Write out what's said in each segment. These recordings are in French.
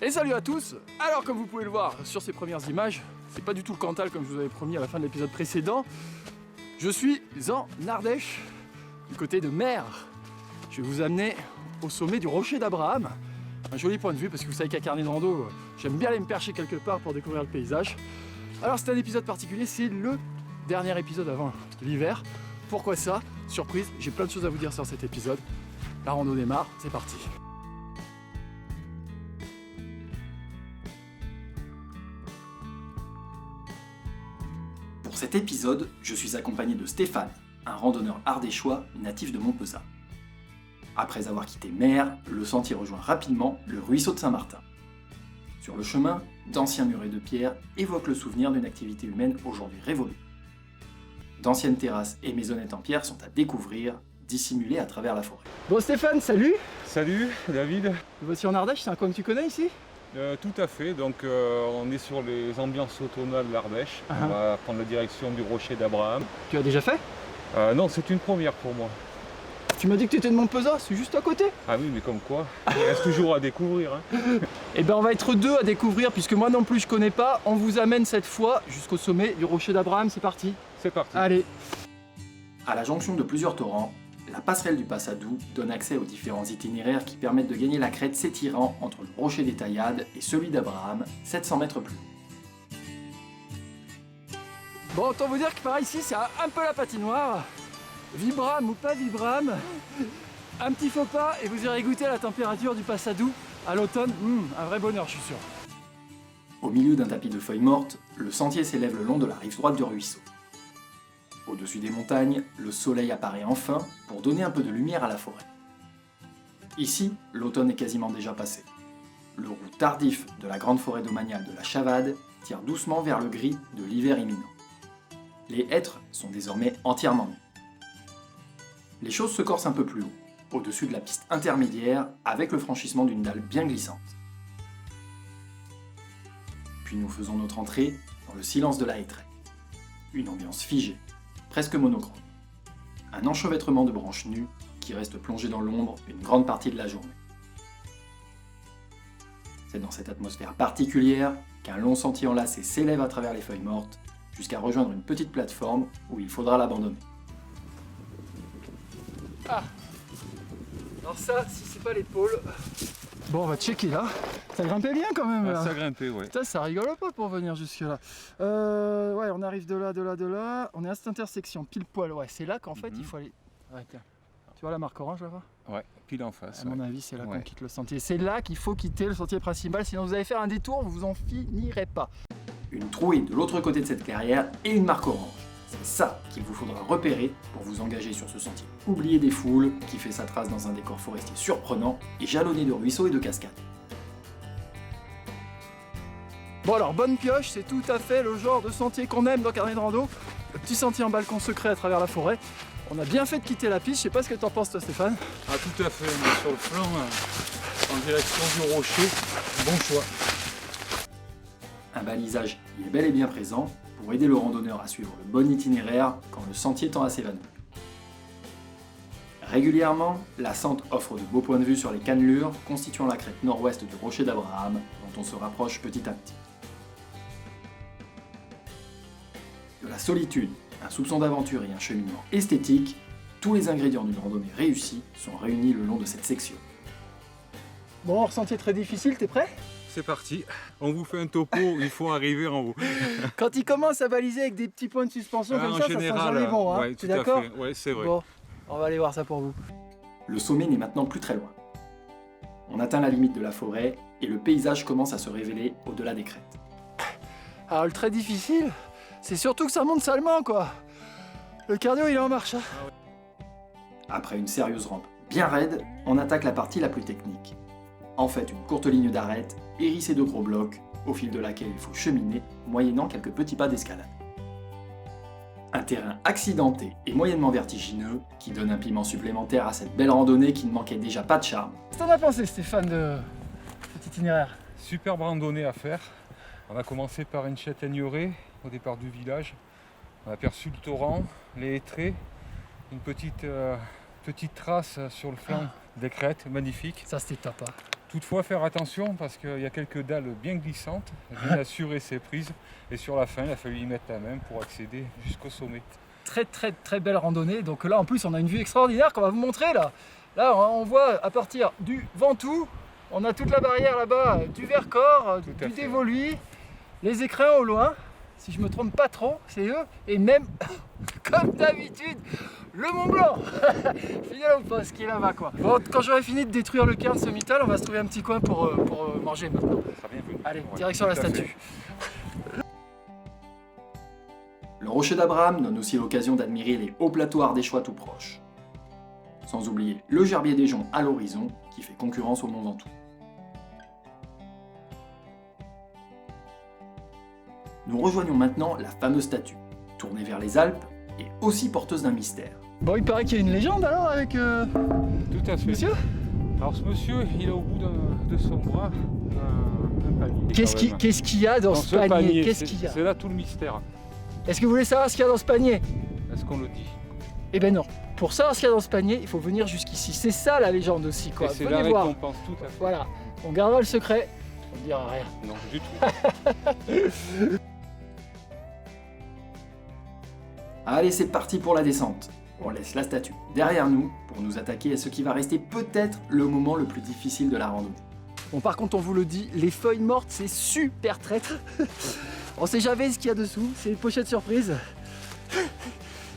Et salut à tous. Alors comme vous pouvez le voir sur ces premières images, c'est pas du tout le Cantal comme je vous avais promis à la fin de l'épisode précédent. Je suis en Ardèche, du côté de Mer. Je vais vous amener au sommet du Rocher d'Abraham. Un joli point de vue parce que vous savez qu'à Carnet de Rando, j'aime bien aller me percher quelque part pour découvrir le paysage. Alors c'est un épisode particulier, c'est le dernier épisode avant l'hiver. Pourquoi ça? Surprise, j'ai plein de choses à vous dire sur cet épisode. La rando démarre, c'est parti. Pour cet épisode, je suis accompagné de Stéphane, un randonneur ardéchois natif de Montpezat. Après avoir quitté Mer, le sentier rejoint rapidement le ruisseau de Saint-Martin. Sur le chemin, d'anciens murets de pierre évoquent le souvenir d'une activité humaine aujourd'hui révolue. D'anciennes terrasses et maisonnettes en pierre sont à découvrir, dissimulées à travers la forêt. Bon Stéphane, salut! Salut David. Voici en Ardèche, c'est un coin que tu connais ici? Tout à fait, donc on est sur les ambiances automnales de l'Ardèche. On va prendre la direction du Rocher d'Abraham. Tu as déjà fait? Non, c'est une première pour moi. Tu m'as dit que tu étais de Montpezat, c'est juste à côté. Ah oui, mais comme quoi, il reste toujours à découvrir. Hein. Eh ben on va être deux à découvrir, puisque moi non plus je connais pas. On vous amène cette fois jusqu'au sommet du Rocher d'Abraham, c'est parti. C'est parti. Allez. À la jonction de plusieurs torrents, la passerelle du Passadou donne accès aux différents itinéraires qui permettent de gagner la crête s'étirant entre le rocher des Taillades et celui d'Abraham, 700 mètres plus haut. Bon, autant vous dire que par ici, c'est un peu la patinoire. Vibram ou pas Vibram, un petit faux pas et vous irez goûter à la température du Passadou à l'automne. Un vrai bonheur, je suis sûr. Au milieu d'un tapis de feuilles mortes, le sentier s'élève le long de la rive droite du ruisseau. Au-dessus des montagnes, le soleil apparaît enfin pour donner un peu de lumière à la forêt. Ici, l'automne est quasiment déjà passé. Le roux tardif de la grande forêt domaniale de la Chavade tire doucement vers le gris de l'hiver imminent. Les hêtres sont désormais entièrement nus. Les choses se corsent un peu plus haut, au-dessus de la piste intermédiaire, avec le franchissement d'une dalle bien glissante. Puis nous faisons notre entrée dans le silence de la hêtraie. Une ambiance figée, presque monochrome. Un enchevêtrement de branches nues qui restent plongées dans l'ombre une grande partie de la journée. C'est dans cette atmosphère particulière qu'un long sentier enlacé s'élève à travers les feuilles mortes jusqu'à rejoindre une petite plateforme où il faudra l'abandonner. Ah! Alors ça, si c'est pas l'épaule... Bon, on va checker là. Ça grimpait bien quand même. Ah, ça grimpait, ouais. Putain, ça rigole pas pour venir jusque là. Ouais, on arrive de là. On est à cette intersection, pile poil. Ouais, c'est là qu'en fait il faut aller. Ouais, tiens. Tu vois la marque orange là-bas? Ouais, pile en face. À mon avis, c'est là qu'on quitte le sentier. C'est là qu'il faut quitter le sentier principal, sinon vous allez faire un détour, vous en finirez pas. Une trouée de l'autre côté de cette clairière et une marque orange. C'est ça qu'il vous faudra repérer pour vous engager sur ce sentier. Oubliez des foules, qui fait sa trace dans un décor forestier surprenant et jalonné de ruisseaux et de cascades. Bon alors, bonne pioche, c'est tout à fait le genre de sentier qu'on aime dans Carnet de Rando. Le petit sentier en balcon secret à travers la forêt. On a bien fait de quitter la piste, je sais pas ce que t'en penses toi Stéphane. Ah tout à fait, mais sur le flanc, en direction du rocher, bon choix. Un balisage y est bel et bien présent pour aider le randonneur à suivre le bon itinéraire quand le sentier tend à s'évanouir. Régulièrement, la sente offre de beaux points de vue sur les cannelures constituant la crête nord-ouest du Rocher d'Abraham, dont on se rapproche petit à petit. De la solitude, un soupçon d'aventure et un cheminement esthétique, tous les ingrédients d'une randonnée réussie sont réunis le long de cette section. Bon, sentier très difficile, t'es prêt? C'est parti, on vous fait un topo, il faut arriver en haut. Quand il commence à baliser avec des petits points de suspension comme ça, général, ça sent jamais bon, hein? Ouais, tu es d'accord? Ouais, c'est vrai. Bon, on va aller voir ça pour vous. Le sommet n'est maintenant plus très loin. On atteint la limite de la forêt et le paysage commence à se révéler au-delà des crêtes. Alors le très difficile, c'est surtout que ça monte salement quoi. Le cardio il est en marche. Hein. Après une sérieuse rampe bien raide, on attaque la partie la plus technique. En fait, une courte ligne d'arête, hérissée de gros blocs, au fil de laquelle il faut cheminer, moyennant quelques petits pas d'escalade. Un terrain accidenté et moyennement vertigineux, qui donne un piment supplémentaire à cette belle randonnée qui ne manquait déjà pas de charme. Qu'est-ce que t'en as pensé Stéphane de cet itinéraire? Superbe randonnée à faire. On a commencé par une châtaigneraie au départ du village. On a aperçu le torrent, les hêtraies, une petite trace sur le flanc des crêtes, magnifique. Ça c'était top. Hein. Toutefois, faire attention parce qu'il y a quelques dalles bien glissantes, bien assurer ses prises. Et sur la fin, il a fallu y mettre la main pour accéder jusqu'au sommet. Très belle randonnée. Donc là, en plus, on a une vue extraordinaire qu'on va vous montrer là. Là, on voit à partir du Ventoux, on a toute la barrière là-bas du Vercors, du Dévoluy, les écrins au loin. Si je me trompe pas trop, c'est eux. Et même, comme d'habitude, le Mont Blanc. Fidèle au poste qui est là-bas quoi. Bon, quand j'aurai fini de détruire le cairn sommital, on va se trouver un petit coin pour manger maintenant. Ça sera bien vu. Allez, Ouais, direction la tout à fait. statue. Le rocher d'Abraham donne aussi l'occasion d'admirer les hauts plateaux ardéchois tout proches. Sans oublier le Gerbier des Joncs à l'horizon qui fait concurrence au Mont Ventoux. Nous rejoignons maintenant la fameuse statue, tournée vers les Alpes et aussi porteuse d'un mystère. Bon, il paraît qu'il y a une légende alors avec Tout à fait. monsieur. Alors ce monsieur, il a au bout de son bras un panier. Qu'est-ce qu'il y a dans ce panier? Qu'est-ce qu'il y a? C'est là tout le mystère. Est-ce que vous voulez savoir ce qu'il y a dans ce panier? Est-ce qu'on le dit? Eh ben non. Pour savoir ce qu'il y a dans ce panier, il faut venir jusqu'ici. C'est ça la légende aussi quoi. Et c'est la Venez voir. récompense, tout à fait. Voilà. On gardera le secret. On ne dira rien. Non, du tout. Allez, c'est parti pour la descente. On laisse la statue derrière nous pour nous attaquer à ce qui va rester peut-être le moment le plus difficile de la randonnée. Bon, par contre, on vous le dit, les feuilles mortes, c'est super traître. On sait jamais ce qu'il y a dessous, c'est une pochette surprise.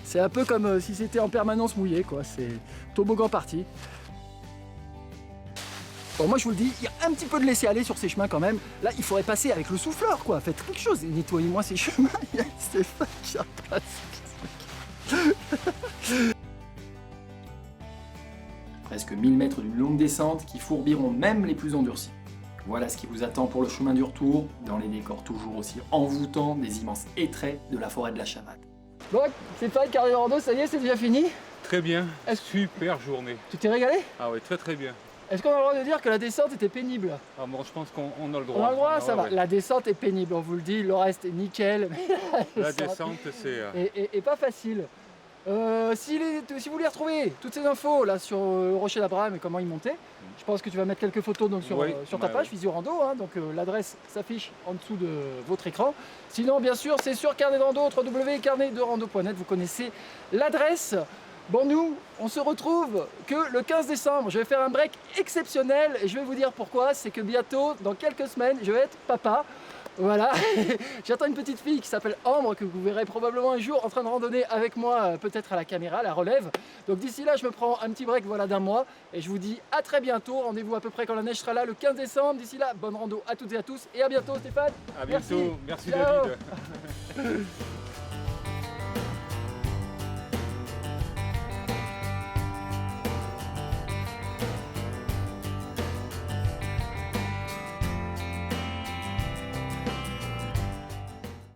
C'est un peu comme si c'était en permanence mouillé, quoi. C'est toboggan parti. Bon, moi je vous le dis, il y a un petit peu de laisser aller sur ces chemins quand même. Là, il faudrait passer avec le souffleur, quoi. Faites quelque chose et nettoyez-moi ces chemins. Il y a Stéphane qui repasse. Presque 1000 mètres d'une longue descente qui fourbiront même les plus endurcis. Voilà ce qui vous attend pour le chemin du retour, dans les décors toujours aussi envoûtants des immenses étraits de la forêt de la Chavade. Bon, c'est pas le carnet de rando, ça y est, c'est déjà fini. Très bien, super journée. Tu t'es régalé? Ah oui, très bien. Est-ce qu'on a le droit de dire que la descente était pénible? Ah bon, je pense qu'on a le droit. On a le droit, ça va. Ouais. La descente est pénible, on vous le dit, le reste est nickel. Mais La descente, c'est... et pas facile. Si vous voulez retrouver toutes ces infos là sur le rocher d'Abraham et comment y monter, je pense que tu vas mettre quelques photos donc, sur ta page Visio Rando, hein, donc l'adresse s'affiche en dessous de votre écran. Sinon bien sûr c'est sur Carnet de Rando, www.carnetderando.net, vous connaissez l'adresse. Bon, nous on se retrouve que le 15 décembre, je vais faire un break exceptionnel et je vais vous dire pourquoi. C'est que bientôt, dans quelques semaines, je vais être papa. Voilà, j'attends une petite fille qui s'appelle Ambre, que vous verrez probablement un jour en train de randonner avec moi, peut-être à la caméra, à la relève. Donc d'ici là, je me prends un petit break voilà, d'un mois et je vous dis à très bientôt. Rendez-vous à peu près quand la neige sera là, le 15 décembre. D'ici là, bonne rando à toutes et à tous et à bientôt Stéphane. À bientôt, merci Ciao. David.